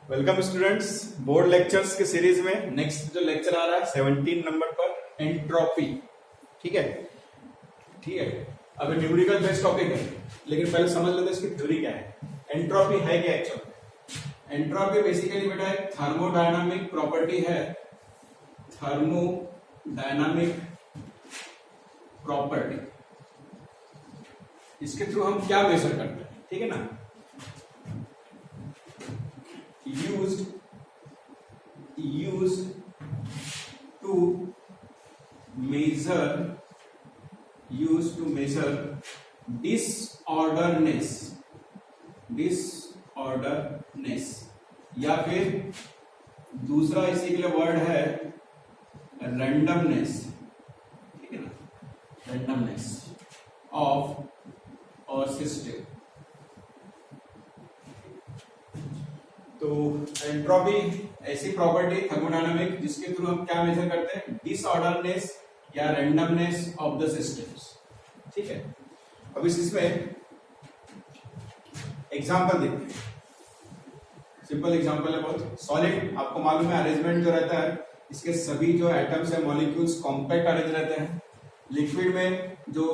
Welcome students, board lectures के series में next जो लेक्चर आ रहा है 17 नंबर पर एंट्रोपी। ठीक है। अब न्यूमेरिकल बेस्ड टॉपिक है, लेकिन पहले समझ लेते हैं इसकी थ्योरी क्या है। एंट्रोपी है क्या एक्चुअली? एंट्रोपी बेसिकली बेटा एक थर्मोडायनामिक प्रॉपर्टी है। थर्मोडायनामिक प्रॉपर्टी, इसके थ्रू हम क्या मेजर करते हैं, ठीक है ना। used to measure disorderness या फिर दूसरा इसी के लिए वर्ड है रैंडमनेस, ठीक है ना, रैंडमनेस ऑफ अ सिस्टम। तो एंट्रोपी ऐसी प्रॉपर्टी थर्मोडायनामिक जिसके थ्रू हम क्या मेजर करते हैं, डिसऑर्डरनेस या रैंडमनेस ऑफ द सिस्टम्स। ठीक है। अब इसमें एग्जांपल देखते हैं। सिंपल एग्जांपल है बहुत। सॉलिड आपको मालूम है अरेंजमेंट जो रहता है, इसके सभी जो एटम्स है मॉलिक्यूल्स कॉम्पैक्ट अरेंज रहते हैं। लिक्विड में जो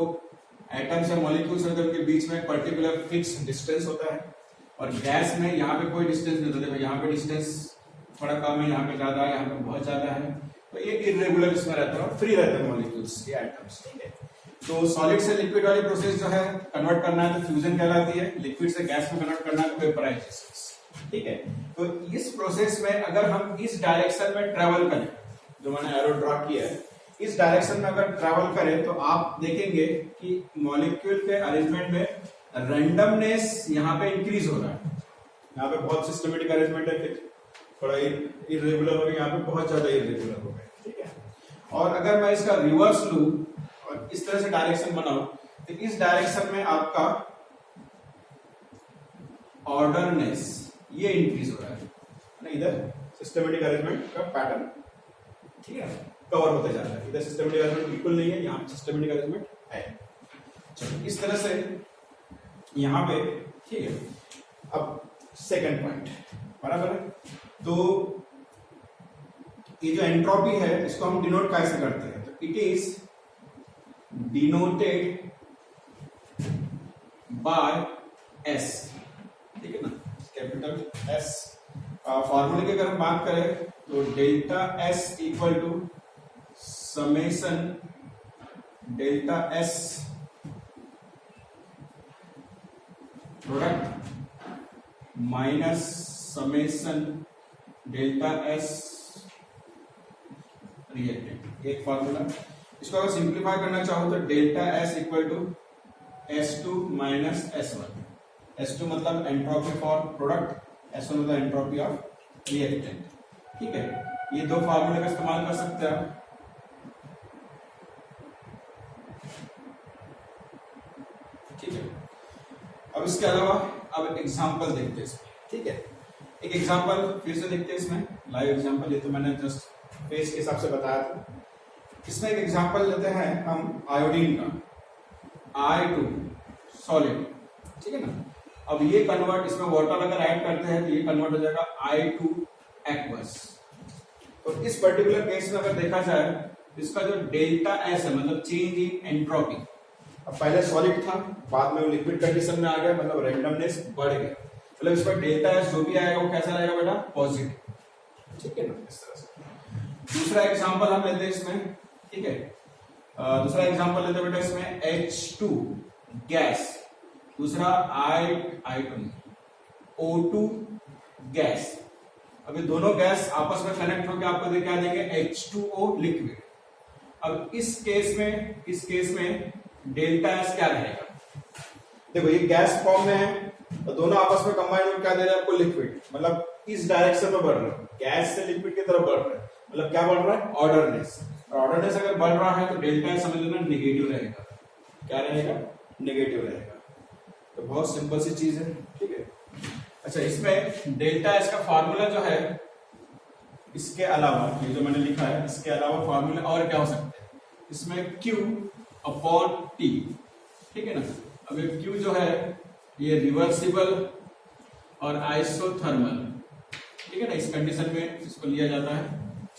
एटम्स है मॉलिक्यूल्स रहते हैं उनके बीच में पर्टिकुलर फिक्स डिस्टेंस होता है, और गैस में यहाँ पे कोई डिस्टेंस नहीं होता। यहाँ पे डिस्टेंस थोड़ा कम है, यहाँ पे ज्यादा है, यहाँ पे बहुत ज्यादा है, तो ये इरेगुलर इसमें रहता है और फ्री रहते हैं मॉलिक्यूल्स ये एटम्स। ठीक है। तो सॉलिड से लिक्विड वाली प्रोसेस जो है कन्वर्ट करना है तो फ्यूजन कहलाती है, लिक्विड से गैस में कन्वर्ट करना है तो वेपराइजेशन। ठीक है। तो इस प्रोसेस में अगर हम इस डायरेक्शन में ट्रेवल करें, जो मैंने एरो ड्रॉ किया है, इस डायरेक्शन में अगर ट्रेवल करें तो आप देखेंगे कि मॉलिक्यूल के अरेंजमेंट में रैंडमनेस यहाँ पे इंक्रीज हो रहा है। यहाँ पे बहुत सिस्टमेटिक अरेंजमेंट है, फिर थोड़ा इरेगुलर हो गया, यहाँ पे बहुत ज्यादा इरेगुलर हो गया। ठीक है। और अगर मैं इसका रिवर्स लूं और इस तरह से डायरेक्शन बनाऊं तो इस डायरेक्शन में आपका ऑर्डरनेस ये इंक्रीज हो रहा है ना। इधर सिस्टमेटिक अरेंजमेंट का पैटर्न, ठीक है, कवर होते जा रहा है। इधर सिस्टमेटिक अरेंजमेंट बिल्कुल नहीं है, यहाँ सिस्टमेटिक अरेंजमेंट है। चलो इस तरह से यहाँ पे, ठीक है। अब सेकंड पॉइंट बराबर है। तो ये जो एंट्रोपी है इसको हम डिनोट कैसे करते हैं, तो it is denoted by S, ठीक है ना, कैपिटल एस। फॉर्मूले की अगर हम बात करें तो delta S equal to summation delta S product minus summation delta S reactant, एक फॉर्मूला। इसको अगर सिंप्लीफाई करना चाहो तो delta S equal to S2 minus S1। S2 मतलब एंट्रोपी फॉर प्रोडक्ट, S1 मतलब एंट्रोपी ऑफ रिएक्टेंट। ठीक है। ये दो फॉर्मूले का इस्तेमाल कर सकते हैं आप। ठीक है। अब इसके अलावा अब एग्जांपल देखते हैं इसमें। ठीक है। एक एग्जांपल फिर से देखते हैं इसमें, लाइव एग्जांपल। ये तो मैंने जस्ट पेज के हिसाब से बताया था। इसमें एक एग्जांपल लेते हैं हम आयोडीन का, I2 सॉलिड, ठीक है ना। अब ये कन्वर्ट, इसमें वाटर अगर ऐड करते हैं तो ये कन्वर्ट हो जाएगा I2 एक्वस। तो इस पर्टिकुलर केस में अगर देखा जाए इसका जो डेल्टा एस है मतलब चेंज इन एंट्रोपी, अब पहले सॉलिड था बाद में वो लिक्विड कंडीशन में आ गया, मतलब रैंडमनेस बढ़ गया, मतलब इस पर डेल्टा एस जो भी आएगा वो कैसा रहेगा बेटा, पॉजिटिव। ठीक है ना, इस तरह से। दूसरा एग्जांपल हम लेते हैं इसमें, ठीक है। दूसरा एग्जांपल लेते हैं बेटा इसमें H2 गैस, दूसरा I2 O2 गैस। अभी दोनों गैस आपस में कनेक्ट होकर आपको क्या देंगे, H2O लिक्विड। अब इस केस में डेल्टा एस क्या रहेगा, देखो ये गैस फॉर्म में है और दोनों आपस में कंबाइन होकर क्या दे रहे हैं आपको, लिक्विड। मतलब इस डायरेक्शन में बढ़ रहा है, गैस से लिक्विड की तरफ बढ़ रहा है, मतलब क्या बढ़ रहा है, ऑर्डरनेस। और ऑर्डरनेस अगर बढ़ रहा है तो डेल्टा एस समझ लेना नेगेटिव रहेगा। क्या रहेगा, नेगेटिव रहेगा। तो बहुत सिंपल सी चीज है। ठीक है। अच्छा, इसमें डेल्टा एस का फॉर्मूला जो है, इसके अलावा ये जो मैंने लिखा है इसके अलावा फॉर्मूला और क्या हो सकते हैं, इसमें Q अपॉन T, ठीक है ना। अब ये Q जो है ये रिवर्सिबल और आइसोथर्मल, ठीक है ना, इस कंडीशन में इसको लिया जाता है,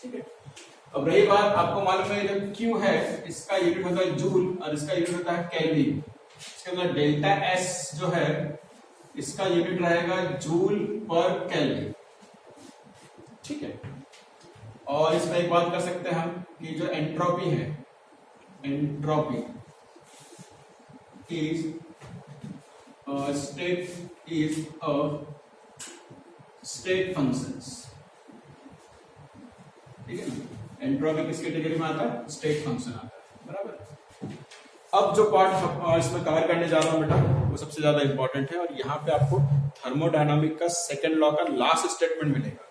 ठीक है। अब रही बात, आपको मालूम है जो Q है इसका यूनिट होता है जूल और इसका यूनिट होता है केल्विन। इसके मतलब डेल्टा S जो है इसका यूनिट रहेगा जूल पर केल्विन, ठीक है। और इसमें एक बात कर सकते हैं हम कि जो एंट्रोपी है, एंट्रोपी इज स्टेट फंक्शंस, ठीक है ना। एंट्रोपी किस कैटेगरी में आता है? स्टेट फंक्शन आता है, बराबर। अब जो पार्ट इसमें कवर करने जा रहा हूं बेटा वो सबसे ज्यादा इंपॉर्टेंट है, और यहाँ पे आपको थर्मोडायनामिक का सेकंड लॉ का लास्ट स्टेटमेंट मिलेगा,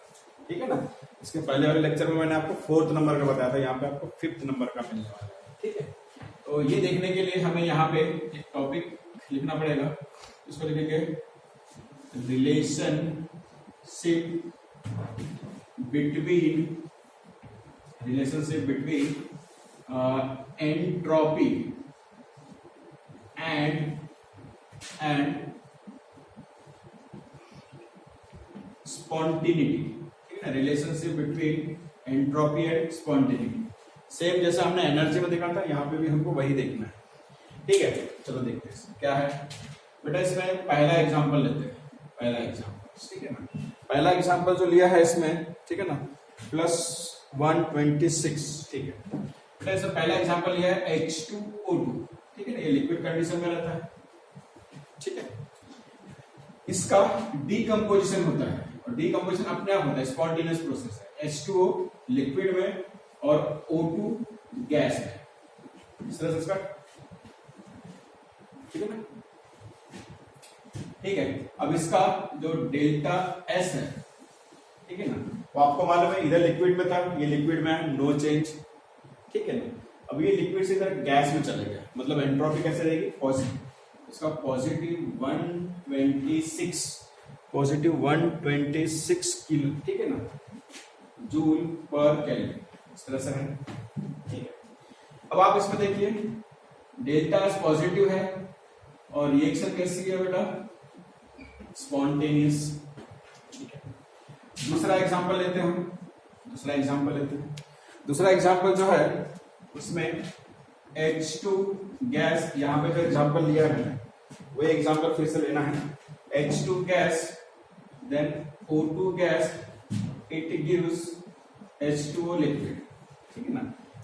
ठीक है ना। इसके पहले वाले लेक्चर में मैंने आपको 4th नंबर का बताया था, यहाँ पे आपको 5th नंबर का मिलने वाला है, ठीक है। तो ये देखने के लिए हमें यहाँ पे एक टॉपिक लिखना पड़ेगा, इसको लिखेंगे relationship between entropy and spontaneity, ठीक है ना। Relationship between entropy and spontaneity, same जैसा हमने एनर्जी में देखा था, यहाँ पे भी हमको वही देखना है, ठीक है। चलो देखते हैं क्या है बेटा। इसमें पहला एग्जांपल लेते हैं, पहला एग्जांपल, ठीक है ना। पहला एग्जांपल जो लिया है इसमें, ठीक है ना, +126, ठीक है बेटा। इसमें पहला एग्जांपल लिया है H2O2, ठीक है ना, ये लिक्विड कंडीशन में रहता है, ठीक है। इसका डीकंपोजिशन होता है, और डीकंपोजिशन अपने आप होता है, स्पॉन्टेनियस प्रोसेस है। H2O लिक्विड में और O2 गैस में, इस तरह से इसका, ठीक है ना, ठीक है। अब इसका जो डेल्टा S है, ठीक है ना, वो आपको मालूम है इधर लिक्विड में था, ये लिक्विड में है, नो चेंज, ठीक है ना। अब ये लिक्विड से इधर गैस में चले गया, मतलब एंट्रोपी कैसे रहेगी? पॉजिटिव। इसका +126 किलो, ठीक है ना, जूल पर केल्विन, इस तरह से है, ठीक है। अब आप इसमें देखिए डेल्टा एस पॉजिटिव है और रिएक्शन कैसी है बेटा? स्पॉन्टेनियस, ठीक है। दूसरा एग्जांपल लेते हैं हम, दूसरा एग्जांपल जो है उसमें H2 गैस, यहाँ पे जो एग्जांपल लिया है वो एग्जांपल फिर से लेना है। H2 gas then O2 gas, it gives H2O liquid, ठीक है ना।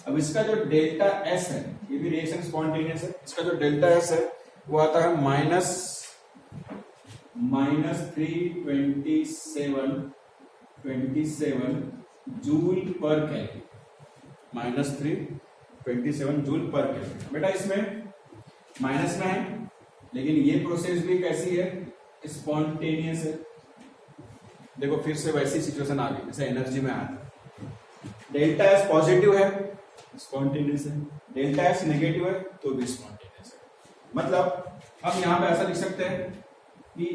अब इसका जो डेल्टा S है, ये भी रिएक्शन स्पॉन्टेनियस है, इसका जो डेल्टा S है वो आता है -327 जूल पर केल्विन, -327 जूल पर केल्विन। बेटा इसमें माइनस में है, लेकिन ये प्रोसेस भी कैसी है? स्पॉन्टेनियस है। देखो फिर से वैसी सिचुएशन आ गई जैसे एनर्जी में आया था। डेल्टा एस पॉजिटिव है, स्पॉन्टेनियस है, डेल्टा एस नेगेटिव है तो भी स्पॉन्टेनियस है। मतलब हम यहां पे ऐसा लिख सकते हैं कि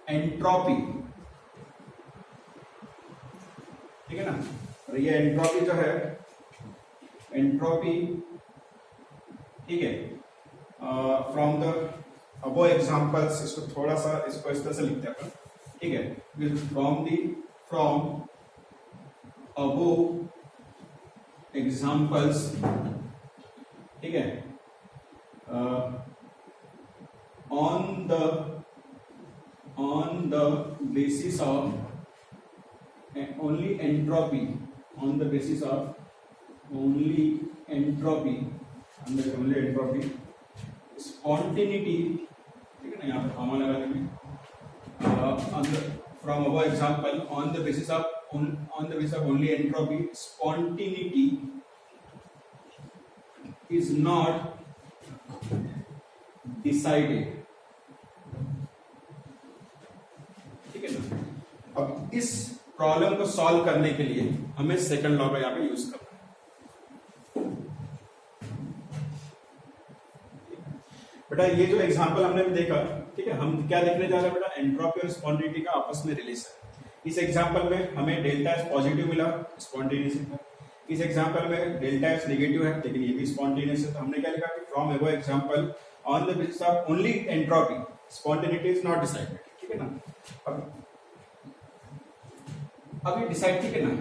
एंट्रोपी, ठीक है ना, और ये एंट्रोपी जो है, एंट्रोपी, ठीक है, फ्रॉम द अबो एग्जांपल्स, इसको थोड़ा सा इसको इस तरह से लिखते हैं अपन, ठीक है, फ्रॉम अबो एग्जांपल्स, ठीक है, on the basis of only entropy, spontaneity, ठीक है ना, यहाँ पे कॉमा लगा देंगे, from above example, on the basis of only entropy, spontaneity is not decided, ठीक है ना। अब इस प्रॉब्लम को सॉल्व करने के लिए हमें सेकंड लॉ का यहाँ पे यूज करना है। बेटा ये जो एग्जांपल हमने देखा, ठीक है, हम क्या देखने जा रहे हैं बेटा? एंट्रोपी और स्पॉन्टेनिटी का आपस में रिलेशन। इस एग्जांपल में हमें डेल्टा एस पॉजिटिव मिला, स्पॉन्टेनियस था। इस एग्जांपल में डेल्टा एस नेगेटिव है, लेकिन ये भी स्पॉन्टेनियस है। तो हमने क्या लिखा कि from above example on the basis of only entropy, spontaneity is not decided. ठीक है ना। अब ये डिसाइड ठीक है ना,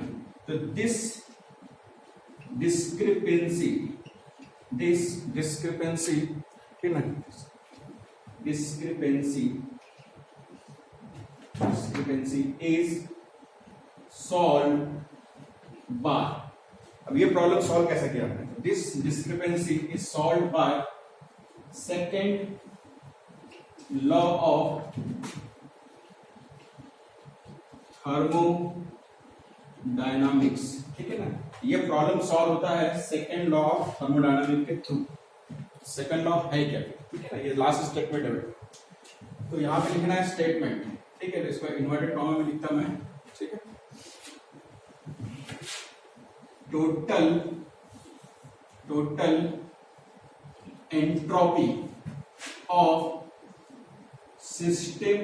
तो दिस डिस्क्रिपेंसी ठीक है ना, डिस्क्रिपेंसी इज सॉल्व बाय, अब ये प्रॉब्लम सॉल्व कैसे किया हमने, this discrepancy is solve by second law of thermodynamics, ठीक है ना। ये प्रॉब्लम सॉल्व होता है सेकेंड लॉ ऑफ थर्मोडायनामिक्स के थ्रू। सेकेंड लॉ है क्या, ठीक है ना, ये लास्ट स्टेटमेंट है। तो यहां पे लिखना है स्टेटमेंट, ठीक है, तो इसको इन्वर्टेड कॉमा में लिखता मैं, ठीक है। Total entropy of system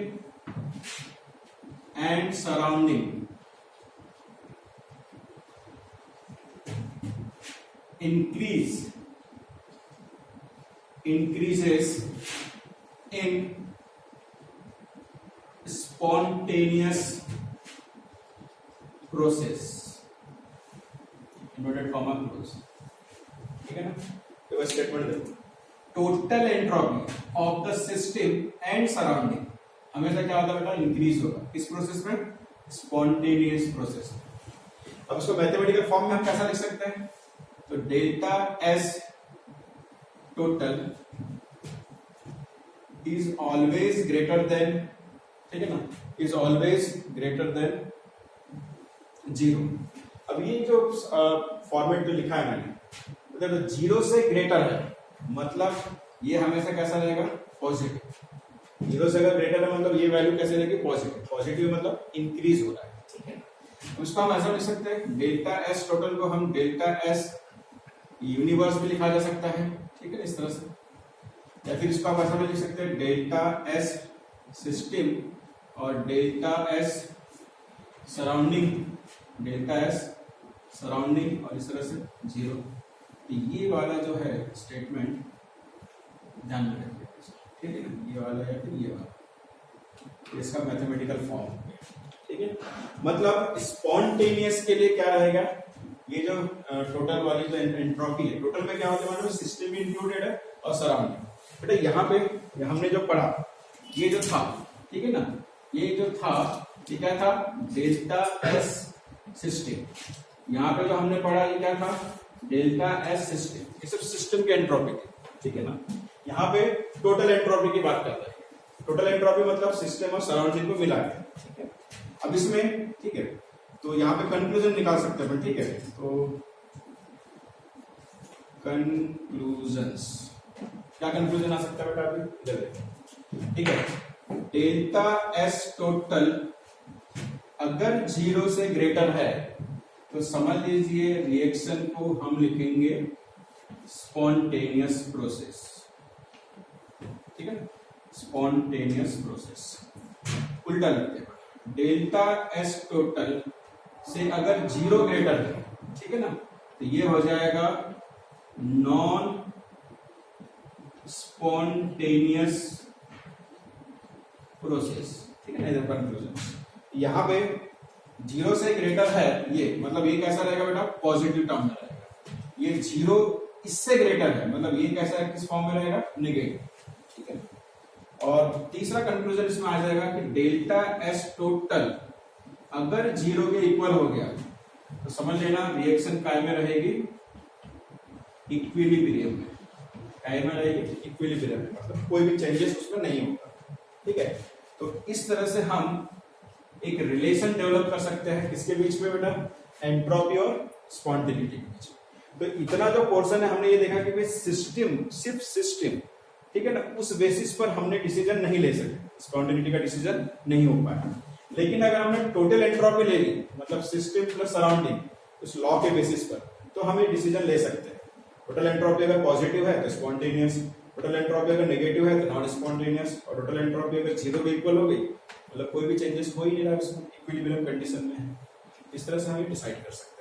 and surrounding increases in spontaneous process, inverted comma close, ठीक है ना। तो बस स्टेटमेंट देखो, total entropy of the system and surrounding हमेशा क्या होता है बेटा, इंक्रीज होगा, किस प्रोसेस में, स्पॉन्टेनियस प्रोसेस। अब इसको मैथमेटिकल फॉर्म में हम कैसा लिख सकते हैं, तो delta S total is always greater than, ठीक है ना, इज ऑलवेज ग्रेटर देन 0। अब ये जो फॉर्मेट जो लिखा है मैंने, मतलब 0 से ग्रेटर है, मतलब ये हमेशा कैसा रहेगा, पॉजिटिव। 0 से अगर ग्रेटर है मतलब ये वैल्यू कैसे रहेगी, पॉजिटिव। पॉजिटिव मतलब इंक्रीज हो रहा है, ठीक है। उसको हम ऐसा लिख सकते हैं, डेल्टा एस टोटल को हम डेल्टा एस यूनिवर्स भी लिखा जा सकता है, ठीक है, इस तरह से। या फिर इसको आप ऐसा भी लिख सकते हैं, डेल्टा एस सिस्टम और delta S surrounding, delta S surrounding और इस तरह से 0। तो ये वाला जो है स्टेटमेंट ध्यान में रखिए, ठीक है ना, ये वाला या फिर ये वाला, इसका मैथमेटिकल फॉर्म, ठीक है। मतलब स्पॉन्टेनियस के लिए क्या रहेगा, ये जो टोटल वाली जो एंट्रोपी है, टोटल में क्या होता है मालूम, सिस्टम भी इंक्लूडेड है और सराउंडिंग। बेटा यहाँ पे हमने जो पढ़ा, ये जो था, ठीक है ना, ये जो था ये क्या था, डेल्टा एस सिस्टम। यहाँ पे जो हमने पढ़ा ये क्या था, डेल्टा एस सिस्टम। ये सब सिस्टम के एंट्रोपी, ठीक है ना। यहाँ पे टोटल एंट्रोपी की बात करता है। टोटल एंट्रोपी मतलब सिस्टम और सराउंडिंग को मिला के, ठीक है। अब इसमें, ठीक है, तो यहाँ पे कंक्लूजन निकाल सकते हैं, ठीक है। तो कंक्लूजन्स, क्या कंक्लूजन आ सकता है बेटा, अभी इधर देखो, ठीक है। डेल्टा एस टोटल अगर 0 से ग्रेटर है तो समझ लीजिए रिएक्शन को हम लिखेंगे स्पॉन्टेनियस प्रोसेस, ठीक है, स्पॉन्टेनियस प्रोसेस। उल्टा लिखते हैं, डेल्टा एस टोटल से अगर 0 ग्रेटर है, ठीक है ना, तो ये हो जाएगा नॉन स्पॉन्टेनियस प्रोसेस, ठीक है ना। इधर कंक्लूजन, यहाँ पे 0 से ग्रेटर है, ये मतलब ये कैसा रहेगा बेटा, पॉजिटिव टर्म में रहेगा। ये 0 इससे ग्रेटर है, मतलब ये कैसा है, किस फॉर्म में रहेगा, नेगेटिव, ठीक है। और तीसरा कंक्लूजन इसमें आ जाएगा कि डेल्टा एस टोटल अगर 0 के इक्वल हो गया तो समझ लेना रिएक्शन काय में रहेगी, इक्विलिब्रियम में, काय में रहेगी, इक्विलिब्रियम में, मतलब कोई भी चेंजेस उसमें नहीं होगा, ठीक है। तो इस तरह से हम एक रिलेशन डेवलप कर सकते हैं, किसके बीच में बेटा, एंट्रोपी और स्पॉन्टेनिटी के बीच में। तो इतना जो पोर्शन है हमने ये देखा कि भाई सिस्टम, सिर्फ सिस्टम, ठीक है ना, उस बेसिस पर हमने डिसीजन नहीं ले सके, स्पॉन्टेनिटी का डिसीजन नहीं हो पाया। लेकिन अगर हमने टोटल एंट्रोपी ले ली, मतलब सिस्टम प्लस सराउंडिंग, उस लॉ के बेसिस पर, तो हम ये डिसीजन ले सकते हैं। टोटल एंट्रोपी अगर पॉजिटिव है तो स्पॉन्टेनियस, टोटल एंट्रोपी अगर नेगेटिव है तो नॉन स्पॉन्टेनियस, और टोटल एंट्रोपी अगर 0 के इक्वल हो गई मतलब कोई भी चेंजेस हो ही नहीं रहा, उसमें इक्विलिब्रियम कंडीशन में है। इस तरह से हम डिसाइड कर सकते हैं।